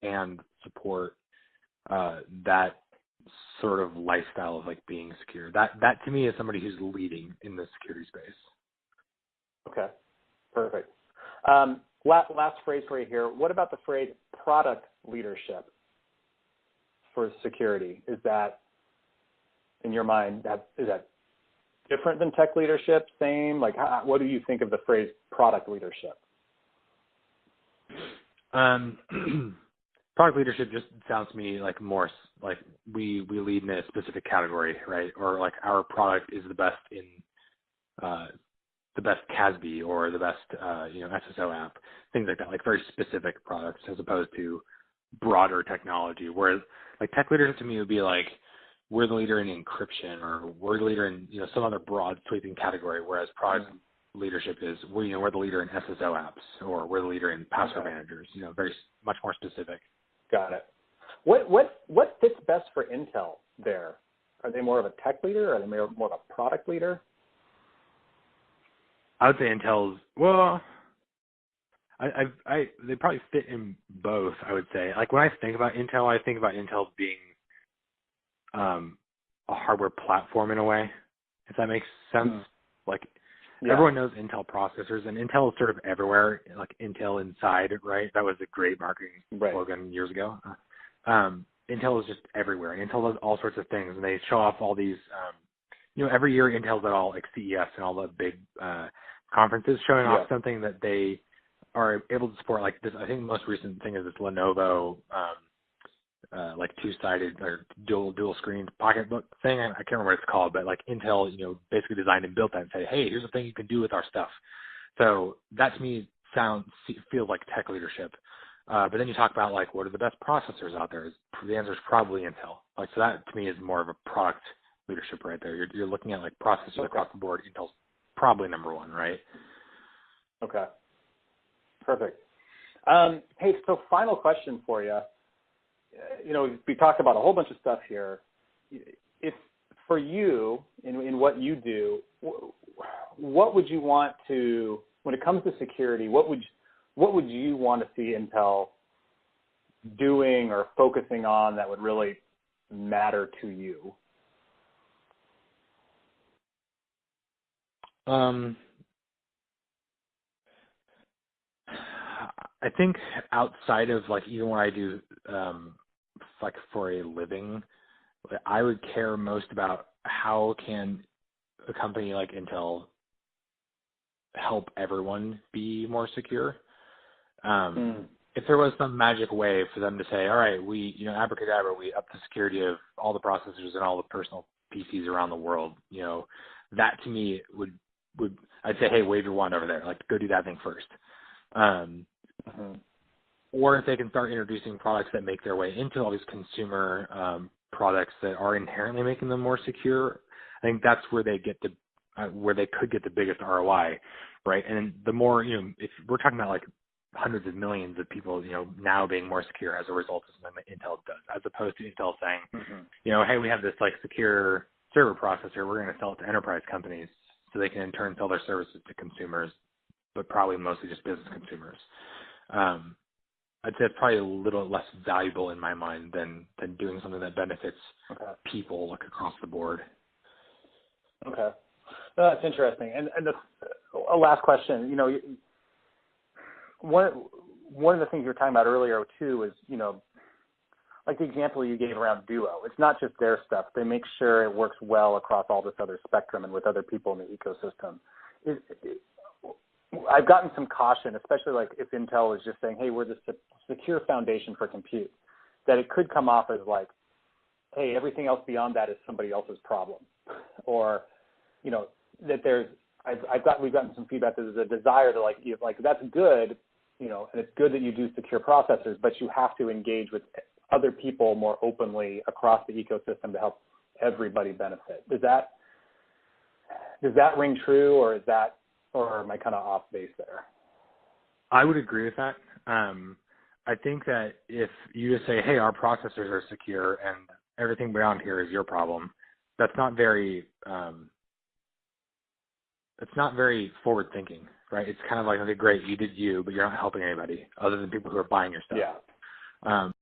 and support that sort of lifestyle of like being secure. That to me is somebody who's leading in the security space. Okay, perfect. Last phrase for you here. What about the phrase product leadership for security? Is that, in your mind, is that different than tech leadership? Same? Like, what do you think of the phrase product leadership? Product leadership just sounds to me like more like we lead in a specific category, right? Or like our product is the best in the best CASB or the best SSO app, things like that, like very specific products as opposed to broader technology. Whereas like tech leadership to me would be like we're the leader in encryption or we're the leader in some other broad sweeping category. Whereas product leadership is we're the leader in SSO apps or we're the leader in password managers. Very much more specific. Got it. What fits best for Intel there? Are they more of a tech leader? Or are they more of a product leader? I would say Intel's they probably fit in both. I would say like when I think about Intel, I think about Intel being a hardware platform in a way, if that makes sense. Like everyone knows Intel processors, and Intel is sort of everywhere. Like Intel Inside, right? That was a great marketing slogan years ago. Intel is just everywhere, and Intel does all sorts of things, and they show off all these. Every year Intel's at all like CES and all the big conferences showing off something that they are able to support. Like this, I think the most recent thing is this Lenovo like two-sided or dual screen pocketbook thing. I can't remember what it's called, but like Intel, basically designed and built that and said, hey, here's a thing you can do with our stuff. So that to me feels like tech leadership. But then you talk about like what are the best processors out there? The answer is probably Intel. Like so that to me is more of a product leadership right there. You're looking at like processors across the board. Intel's probably number one, right? Okay. Perfect. Hey, so final question for you. We talked about a whole bunch of stuff here. If for you, in what you do, what would you want to, when it comes to security, what would you want to see Intel doing or focusing on that would really matter to you? I think outside of like even what I do like for a living, I would care most about how can a company like Intel help everyone be more secure. If there was some magic way for them to say, all right, we, abracadabra, we up the security of all the processors and all the personal PCs around the world, that to me would I'd say, hey, wave your wand over there, like go do that thing first. Or if they can start introducing products that make their way into all these consumer products that are inherently making them more secure, I think that's where they get where they could get the biggest ROI, right? And the more, if we're talking about like hundreds of millions of people, now being more secure as a result of something that Intel does, as opposed to Intel saying, hey, we have this like secure server processor, we're going to sell it to enterprise companies so they can in turn sell their services to consumers, but probably mostly just business consumers. I'd say it's probably a little less valuable in my mind than doing something that benefits people like across the board. Okay. That's interesting. And a last question, one of the things you were talking about earlier too is, like the example you gave around Duo. It's not just their stuff. They make sure it works well across all this other spectrum and with other people in the ecosystem. I've gotten some caution, especially like if Intel is just saying, hey, we're the secure foundation for compute, that it could come off as like, hey, everything else beyond that is somebody else's problem. Or, that we've gotten some feedback that there's a desire to like that's good, and it's good that you do secure processors, but you have to engage with other people more openly across the ecosystem to help everybody benefit. Does that ring true, or am I kind of off base there? I would agree with that. I think that if you just say, hey, our processors are secure and everything beyond here is your problem, that's not very forward thinking, right? It's kind of like, okay, great, you did you, but you're not helping anybody other than people who are buying your stuff. Yeah. Um,